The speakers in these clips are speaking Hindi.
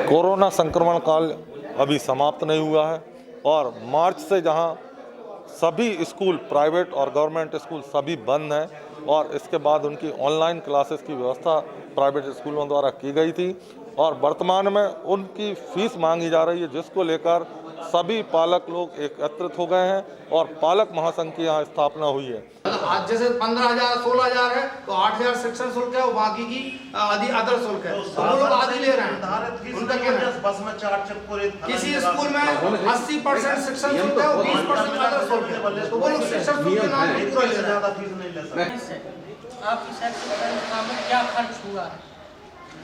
कोरोना संक्रमण काल अभी समाप्त नहीं हुआ है और मार्च से जहां सभी स्कूल प्राइवेट और गवर्नमेंट स्कूल सभी बंद हैं और इसके बाद उनकी ऑनलाइन क्लासेस की व्यवस्था प्राइवेट स्कूलों द्वारा की गई थी और वर्तमान में उनकी फीस मांगी जा रही है, जिसको लेकर सभी पालक लोग एकत्रित हो गए हैं और पालक महासंघ की यहाँ स्थापना हुई है। आज जैसे 15,000 16,000 है तो 8,000 शिक्षण शुल्क है और बाकी की अदर शुल्क है, तो वो लोग आदि ले रहे हैं। उनका क्या है? बस में 4 चक्कर किसी स्कूल में 80% शिक्षण शुल्क है और 20% अदर शुल्क है, तो वो लोग शिक्षण शुल्क के नाम पे पूरा ले रहे हैं। ज्यादा फीस नहीं ले सकते। आपकी शैक्षिक संस्था में क्या खर्च हुआ है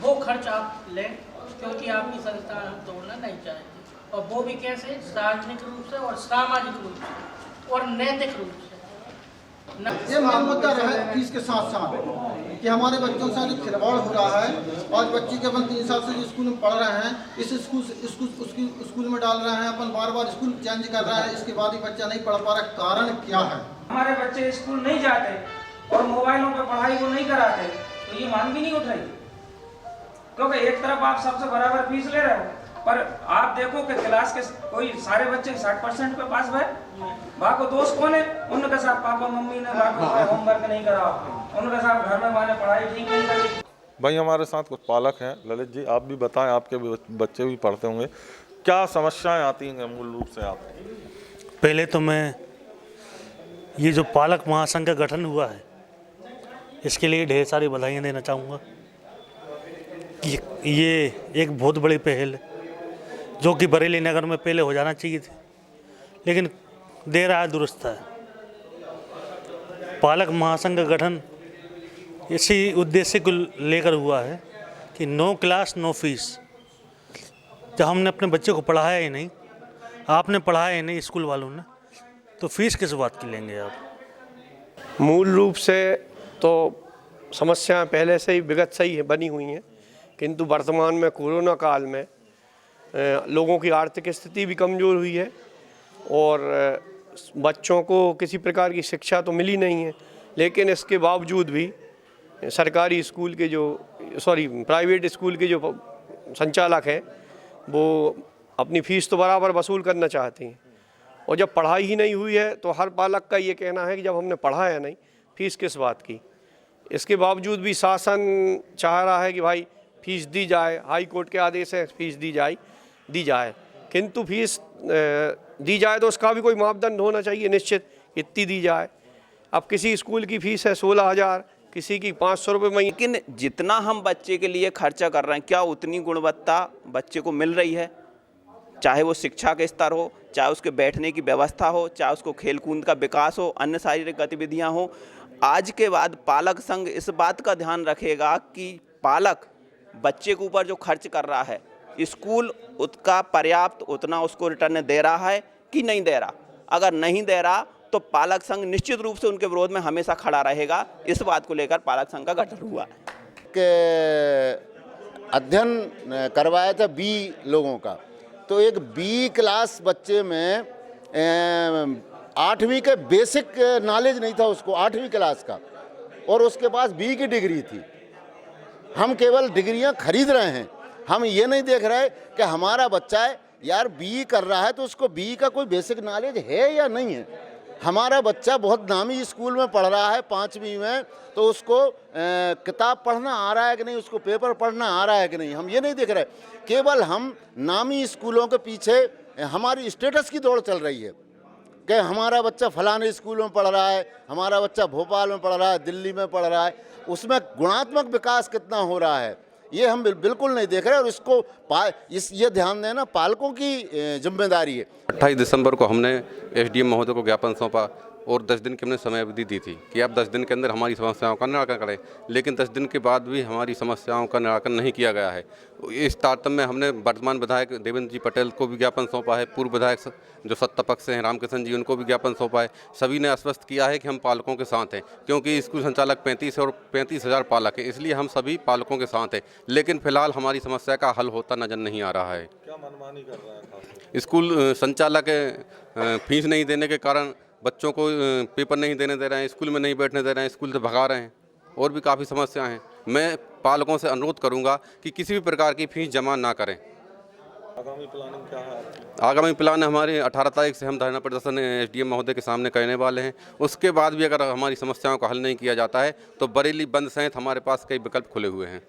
वो खर्च आप लें, क्योंकि आपकी संस्था हम तोड़ना नहीं चाहेंगे, और वो भी कैसे, सार्वजनिक रूप से और सामाजिक रूप से और नैतिक रूप से। ये मेन मुद्दा रहा है फीस के साथ साथ कि हमारे बच्चों के साथ जो खिलवाड़ हो रहा है और बच्चे केवल 3 साल से स्कूल में पढ़ रहे हैं, इस स्कूल में डाल रहे हैं, अपन बार बार स्कूल चेंज कर रहे हैं, इसके बाद ही बच्चा नहीं पढ़ पा रहा। कारण क्या है? हमारे बच्चे स्कूल नहीं जाते और मोबाइलों पर पढ़ाई को नहीं कराते, तो ये मांग भी नहीं उठाई, क्योंकि एक तरफ आप सबसे बराबर फीस ले रहे हो, पर आप देखो कि क्लास के कोई सारे बच्चे 60% पे पास हुए, बाको दोस्त कौन है? उनके साथ पापा मम्मी ने होमवर्क नहीं करा, उनके साथ घर में माने पढ़ाई ठीक नहीं करी। भाई हमारे साथ कुछ पालक हैं। ललित जी, आप भी बताएं, आपके बच्चे भी पढ़ते होंगे, क्या समस्याएं आती हैं मूल रूप से आप? पहले तो मैं ये जो पालक महासंघ का गठन हुआ है इसके लिए ढेर सारी बधाइयाँ देना चाहूँगा। ये एक बहुत बड़ी पहल है जो कि बरेली नगर में पहले हो जाना चाहिए थी, लेकिन देर आए दुरुस्त है। पालक महासंघ का गठन इसी उद्देश्य को लेकर हुआ है कि नो क्लास नो फीस। जब हमने अपने बच्चे को पढ़ाया ही नहीं, आपने पढ़ाया ही नहीं स्कूल वालों ने, तो फीस किस बात की लेंगे आप? मूल रूप से तो समस्याएं पहले से ही विगत से ही बनी हुई हैं, किंतु वर्तमान में कोरोना काल में लोगों की आर्थिक स्थिति भी कमज़ोर हुई है और बच्चों को किसी प्रकार की शिक्षा तो मिली नहीं है, लेकिन इसके बावजूद भी सरकारी स्कूल के प्राइवेट स्कूल के जो संचालक हैं वो अपनी फ़ीस तो बराबर वसूल करना चाहते हैं, और जब पढ़ाई ही नहीं हुई है तो हर पालक का ये कहना है कि जब हमने पढ़ाया नहीं, फ़ीस किस बात की। इसके बावजूद भी शासन चाह रहा है कि भाई फीस दी जाए, हाई कोर्ट के आदेश है फीस दी जाए, किंतु फीस दी जाए तो उसका भी कोई मापदंड होना चाहिए निश्चित, इतनी दी जाए। अब किसी स्कूल की फ़ीस है 16,000, किसी की 500 रुपये महीने। लेकिन जितना हम बच्चे के लिए खर्चा कर रहे हैं, क्या उतनी गुणवत्ता बच्चे को मिल रही है? चाहे वो शिक्षा के स्तर हो, चाहे उसके बैठने की व्यवस्था हो, चाहे उसको खेल कूद का विकास हो, अन्य शारीरिक गतिविधियाँ हो। आज के बाद पालक संघ इस बात का ध्यान रखेगा कि पालक बच्चे के ऊपर जो खर्च कर रहा है, स्कूल उसका पर्याप्त उतना उसको रिटर्न दे रहा है कि नहीं दे रहा। अगर नहीं दे रहा तो पालक संघ निश्चित रूप से उनके विरोध में हमेशा खड़ा रहेगा। इस बात को लेकर पालक संघ का गठन हुआ है। अध्ययन करवाया था 20 लोगों का, तो एक बी क्लास बच्चे में 8वीं का बेसिक नॉलेज नहीं था उसको, 8वीं क्लास का, और उसके पास बी की डिग्री थी। हम केवल डिग्रियां खरीद रहे हैं, हम ये नहीं देख रहे कि हमारा बच्चा है यार बी कर रहा है तो उसको बी का कोई बेसिक नॉलेज है या नहीं है। हमारा बच्चा बहुत नामी स्कूल में पढ़ रहा है 5वीं में, तो उसको किताब पढ़ना आ रहा है कि नहीं, उसको पेपर पढ़ना आ रहा है कि नहीं, हम ये नहीं देख रहे। केवल हम नामी स्कूलों के पीछे हमारी स्टेटस की दौड़ चल रही है कि हमारा बच्चा फलाने स्कूल में पढ़ रहा है, हमारा बच्चा भोपाल में पढ़ रहा है, दिल्ली में पढ़ रहा है, उसमें गुणात्मक विकास कितना हो रहा है ये हम बिल्कुल नहीं देख रहे। और इसको ये ध्यान देना पालकों की जिम्मेदारी है। 28 दिसंबर को हमने एसडीएम महोदय को ज्ञापन सौंपा और 10 दिन की हमने समय अवधि दी थी कि आप 10 दिन के अंदर हमारी समस्याओं का निराकरण करें, लेकिन 10 दिन के बाद भी हमारी समस्याओं का निराकरण नहीं किया गया है। इस तारतम्य में हमने वर्तमान विधायक देवेंद्र जी पटेल को भी ज्ञापन सौंपा है, पूर्व विधायक जो सत्ता पक्ष से हैं रामकिशन जी, उनको भी ज्ञापन सौंपा है। सभी ने आश्वस्त किया है कि हम पालकों के साथ हैं, क्योंकि स्कूल संचालक 35,000 पालक हैं, इसलिए हम सभी पालकों के साथ हैं। लेकिन फिलहाल हमारी समस्या का हल होता नजर नहीं आ रहा है। क्या मनमानी कर रहा है? स्कूल संचालक फीस नहीं देने के कारण बच्चों को पेपर नहीं देने दे रहे हैं, स्कूल में नहीं बैठने दे रहे हैं, स्कूल से भगा रहे हैं, और भी काफ़ी समस्याएं हैं। मैं पालकों से अनुरोध करूंगा कि किसी भी प्रकार की फीस जमा ना करें, आगामी प्लानिंग क्या है आपकी? आगामी प्लान हमारे 18 तारीख से हम धरना प्रदर्शन एसडीएम महोदय के सामने करने वाले हैं। उसके बाद भी अगर हमारी समस्याओं का हल नहीं किया जाता है तो बरेली बंद सहित हमारे पास कई विकल्प खुले हुए हैं।